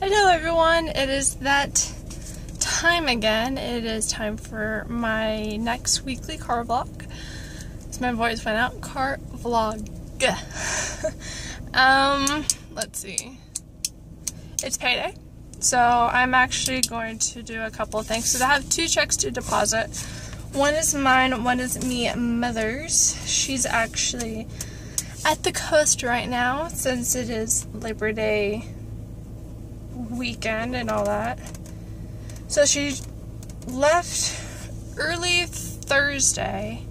Hello everyone, it is that time again. It is time for my next weekly car vlog. As my voice went out, car vlog. Let's see. It's payday, so I'm actually going to do a couple of things. So I have two checks to deposit. One is mine, one is me mother's. She's actually at the coast right now since it is Labor Day weekend and all that. So she left early Thursday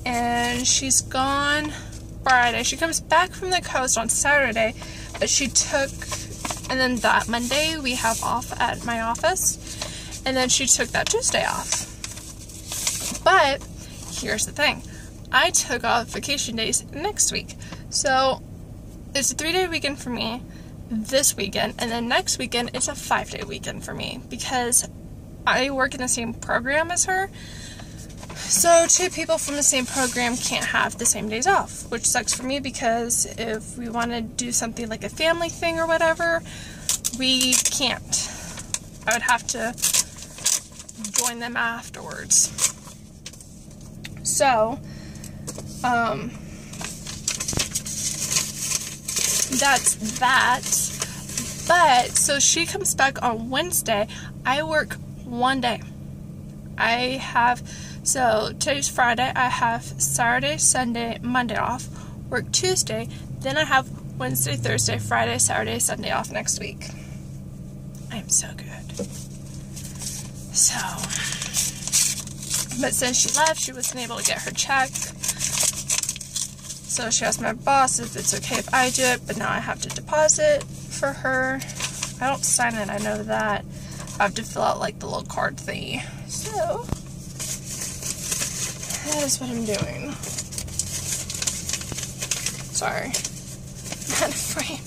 and she's gone Friday. She comes back from the coast on Saturday, but she took, and then that Monday we have off at my office, and then she took that Tuesday off. But here's the thing, I took off vacation days next week, so it's a 3-day weekend for me this weekend, and then next weekend it's a 5-day weekend for me because I work in the same program as her. So two people from the same program can't have the same days off, which sucks for me because if we want to do something like a family thing or whatever, we can't. I would have to join them afterwards. So that's that. But so she comes back on Wednesday. I work one day. So today's Friday. I have Saturday, Sunday, Monday off. Work Tuesday. Then I have Wednesday, Thursday, Friday, Saturday, Sunday off next week. I am so good. So, but since she left, she wasn't able to get her check. So she asked my boss if it's okay if I do it, but now I have to deposit for her. I don't sign it, I know that. I have to fill out like the little card thingy. So that is what I'm doing. Sorry. Not a frame.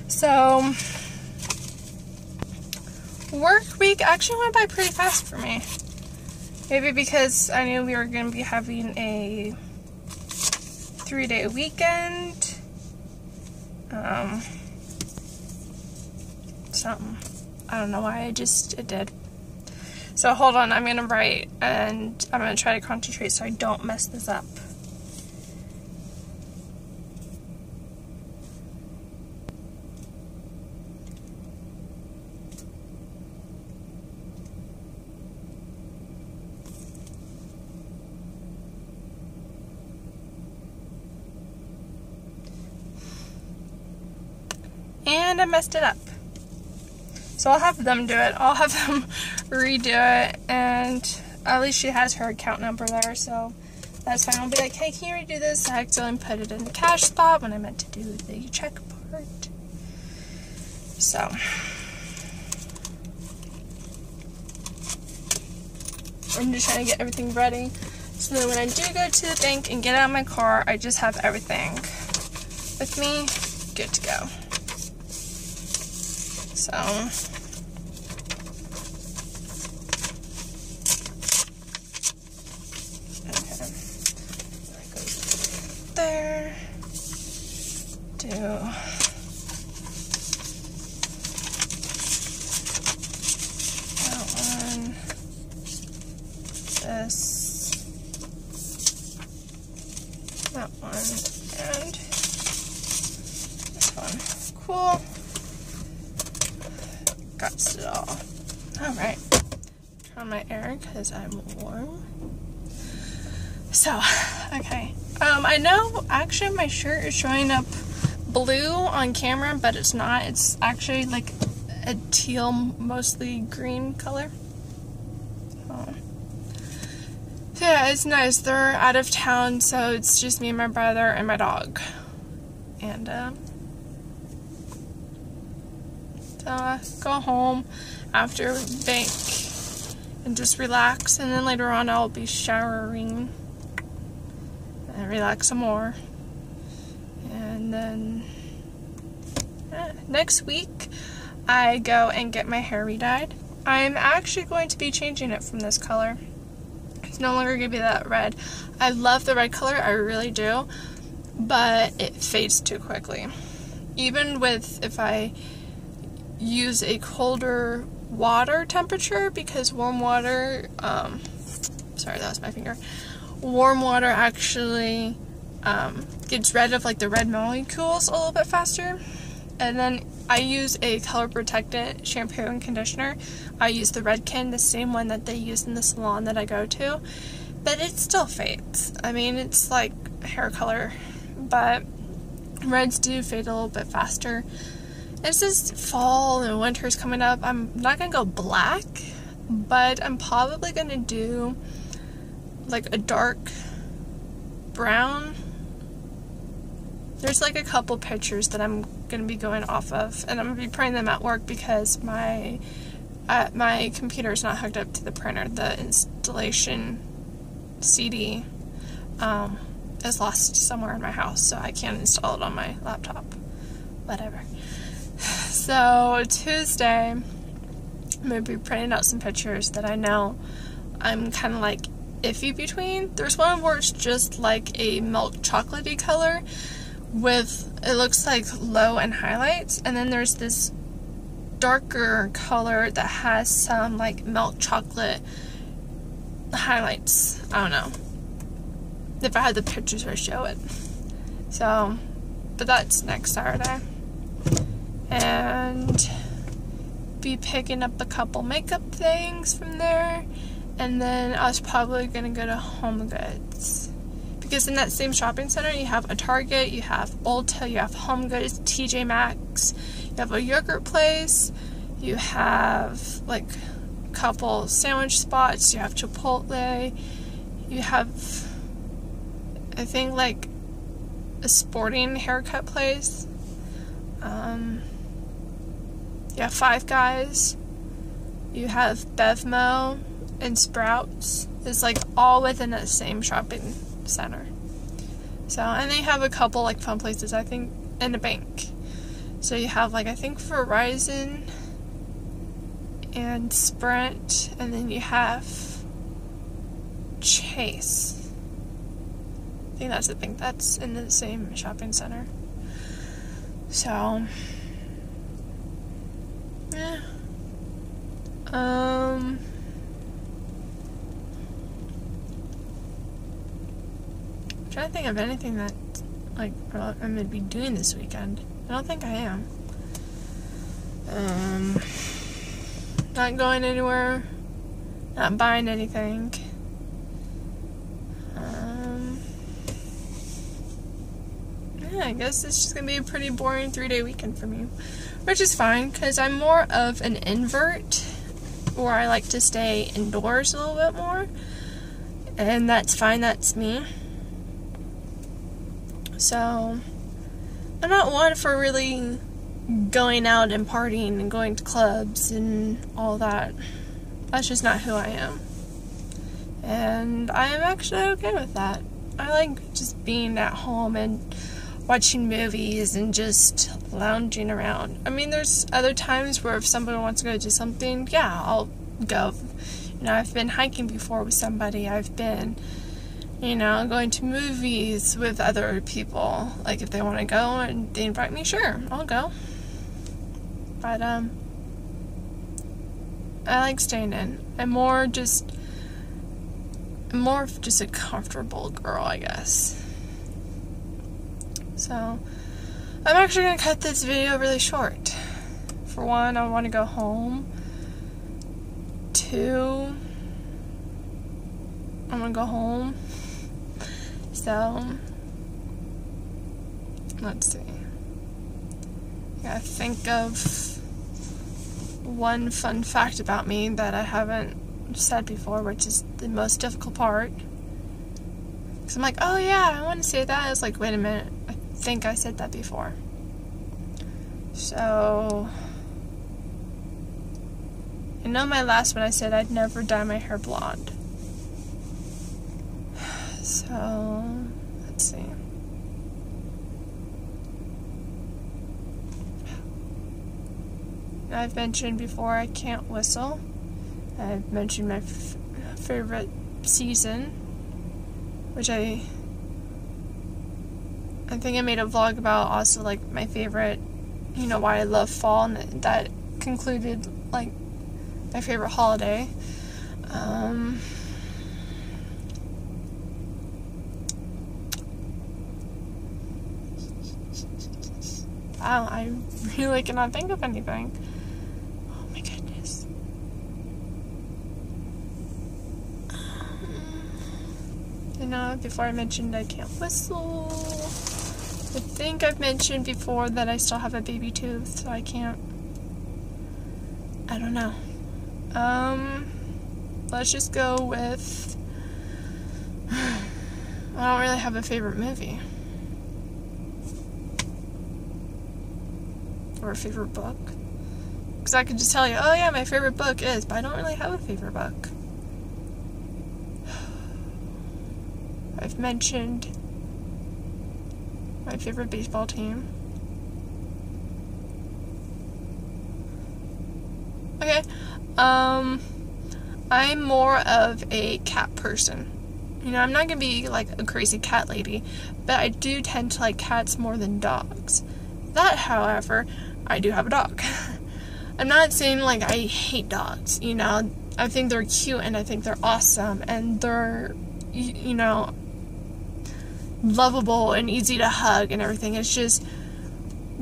So work week actually went by pretty fast for me. Maybe because I knew we were going to be having a 3-day weekend. Something. I don't know why, it did. So hold on, I'm gonna write and I'm gonna try to concentrate so I don't mess this up. And I messed it up. So I'll have them do it. I'll have them redo it, and at least she has her account number there, so that's fine. I'll be like, hey, can you redo this? I accidentally put it in the cash spot when I meant to do the check part. So I'm just trying to get everything ready. So then when I do go to the bank and get out of my car, I just have everything with me, good to go. So, okay, I go there, do that one, this, that one, and this one. Cool. Got it all. Alright. Turn on my air because I'm warm. So, okay. I know actually my shirt is showing up blue on camera, but it's not. It's actually like a teal, mostly green color. So yeah, it's nice. They're out of town, so it's just me and my brother and my dog. And go home after bank and just relax, and then later on I'll be showering and relax some more, and then next week I go and get my hair re-dyed. I'm actually going to be changing it from this color. It's no longer going to be that red. I love the red color, I really do, but it fades too quickly. Even with, if I use a colder water temperature because warm water, sorry, that was my finger. Warm water actually gets rid of like the red molecules a little bit faster. And then I use a color protectant shampoo and conditioner. I use the Redken, the same one that they use in the salon that I go to, but it still fades. I mean, it's like hair color, but reds do fade a little bit faster. It's just fall and winter's coming up. I'm not gonna go black, but I'm probably gonna do like a dark brown. There's like a couple pictures that I'm going to be going off of, and I'm going to be printing them at work because my computer is not hooked up to the printer. The installation CD is lost somewhere in my house, so I can't install it on my laptop. Whatever. So Tuesday, I'm going to be printing out some pictures that I know I'm kind of like iffy between. There's one where it's just like a milk chocolatey color with, it looks like low and highlights, and then there's this darker color that has some like milk chocolate highlights. I don't know if I had the pictures I show it. So, but that's next Saturday, and be picking up a couple makeup things from there, and then I was probably gonna go to Home Goods. Because in that same shopping center, you have a Target, you have Ulta, you have Home Goods, TJ Maxx, you have a yogurt place, you have like a couple sandwich spots, you have Chipotle, you have, I think, like a sporting haircut place, you have Five Guys, you have Bevmo and Sprouts. It's like all within that same shopping center. So, and they have a couple like fun places, I think, and a bank. So you have like, I think, Verizon and Sprint, and then you have Chase. I think that's the bank that's in the same shopping center. So, yeah. I'm trying to think of anything that like I'm gonna be doing this weekend. I don't think I am. Not going anywhere. Not buying anything. Yeah, I guess it's just gonna be a pretty boring 3-day weekend for me, which is fine because I'm more of an invert, where I like to stay indoors a little bit more, and that's fine. That's me. So, I'm not one for really going out and partying and going to clubs and all that. That's just not who I am. And I am actually okay with that. I like just being at home and watching movies and just lounging around. I mean, there's other times where if somebody wants to go do something, yeah, I'll go. You know, I've been hiking before with somebody. I've been, you know, going to movies with other people. Like, if they want to go and they invite me, sure, I'll go. But, I like staying in. I'm more of just a comfortable girl, I guess. So, I'm actually going to cut this video really short. For one, I want to go home. 2, I'm going to go home. So, let's see. I gotta think of one fun fact about me that I haven't said before, which is the most difficult part. Because I'm like, oh yeah, I want to say that. I was like, wait a minute, I think I said that before. So, I know my last one I said I'd never dye my hair blonde. So, let's see. I've mentioned before I can't whistle. I've mentioned my favorite season, which I think I made a vlog about, also like my favorite, you know, why I love fall, and that concluded, like, my favorite holiday. Wow, I really cannot think of anything. Oh my goodness. You know, before I mentioned I can't whistle. I think I've mentioned before that I still have a baby tooth, so I can't. I don't know. Let's just go with. I don't really have a favorite movie. Or a favorite book. Because I could just tell you, oh yeah, my favorite book is, but I don't really have a favorite book. I've mentioned my favorite baseball team. Okay. I'm more of a cat person. You know, I'm not gonna be like a crazy cat lady, but I do tend to like cats more than dogs. That, however, I do have a dog. I'm not saying like I hate dogs, you know. I think they're cute and I think they're awesome and they're, you know, lovable and easy to hug and everything. It's just,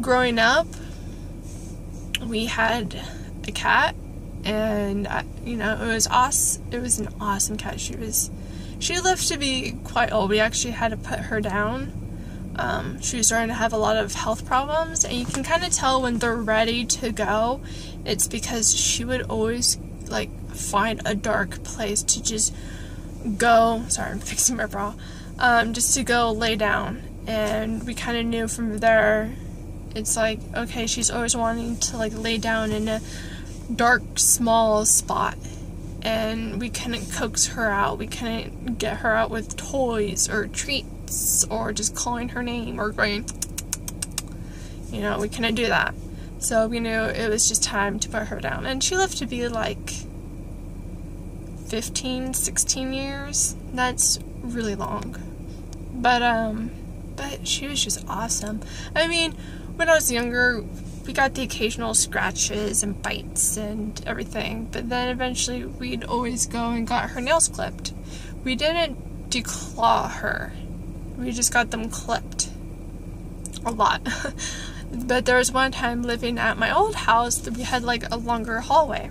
growing up, we had a cat and, you know, it was an awesome cat. She lived to be quite old. We actually had to put her down. She was starting to have a lot of health problems, and you can kind of tell when they're ready to go. It's because she would always, like, find a dark place to just go. Sorry, I'm fixing my bra. Just to go lay down. And we kind of knew from there, it's like, okay, she's always wanting to, like, lay down in a dark, small spot. And we couldn't coax her out. We couldn't get her out with toys or treats or just calling her name or going, you know, we couldn't do that. So we knew it was just time to put her down. And she lived to be like 15, 16 years. That's really long. But she was just awesome. I mean, when I was younger, we got the occasional scratches and bites and everything, but then eventually we'd always go and got her nails clipped. We didn't declaw her. We just got them clipped. A lot. But there was one time living at my old house that we had like a longer hallway.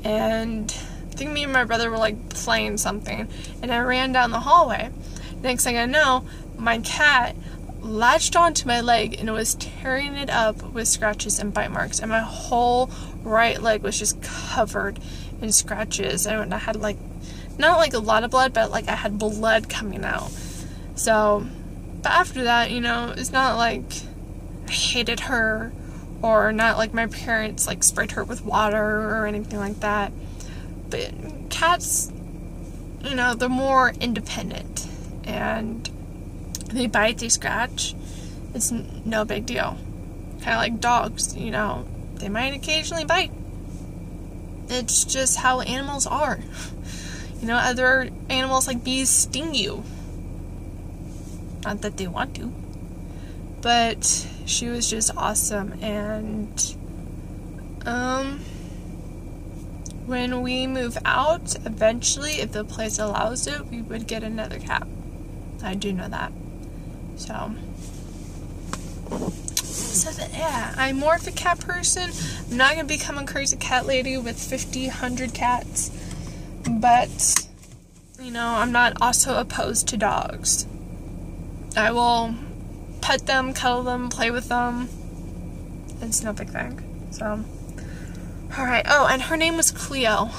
And I think me and my brother were like playing something, and I ran down the hallway. Next thing I know, my cat latched onto my leg and was tearing it up with scratches and bite marks, and my whole right leg was just covered in scratches, and I had like, not like a lot of blood, but like I had blood coming out. So, but after that, you know, it's not like I hated her, or not like my parents like sprayed her with water or anything like that. But cats, you know, they're more independent, and they bite, they scratch, it's no big deal. Kind of like dogs, you know, they might occasionally bite. It's just how animals are. You know, other animals like bees sting you. Not that they want to. But she was just awesome, and when we move out, eventually, if the place allows it, we would get another cat. I do know that. So yeah, I'm more of a cat person. I'm not going to become a crazy cat lady with 50, 100 cats. But, you know, I'm not also opposed to dogs. I will pet them, cuddle them, play with them. It's no big thing. So, alright. Oh, and her name was Cleo.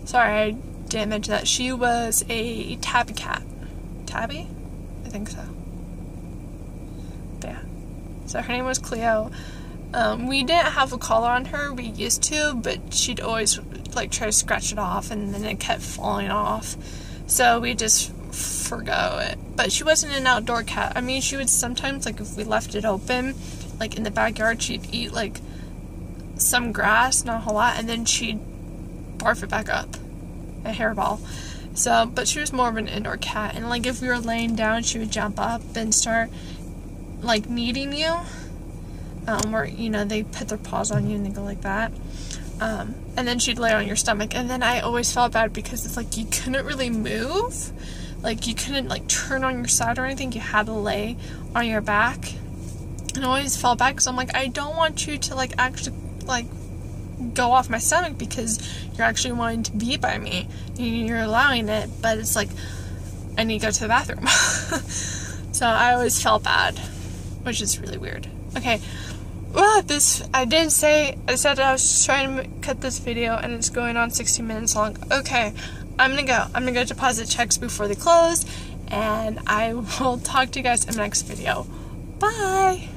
Sorry, I didn't mention that. She was a tabby cat. Tabby? I think so. Yeah. So her name was Cleo. We didn't have a collar on her. We used to, but she'd always like try to scratch it off, and then it kept falling off. So we just forgo it. But she wasn't an outdoor cat. I mean, she would sometimes, like, if we left it open, like in the backyard, she'd eat like some grass, not a whole lot, and then she'd barf it back up, a hairball. So, but she was more of an indoor cat, and like if we were laying down, she would jump up and start like kneading you. where, you know, they put their paws on you and they go like that. And then she'd lay on your stomach, and then I always felt bad because it's like you couldn't really move. Like, you couldn't, like, turn on your side or anything. You had to lay on your back. And I always felt bad because I'm like, I don't want you to, like, actually, like, go off my stomach because you're actually wanting to be by me. You're allowing it, but it's like, I need to go to the bathroom. So I always felt bad, which is really weird. Okay, well, I said I was trying to cut this video, and it's going on 60 minutes long. Okay, I'm gonna go deposit checks before they close, and I will talk to you guys in the next video. Bye!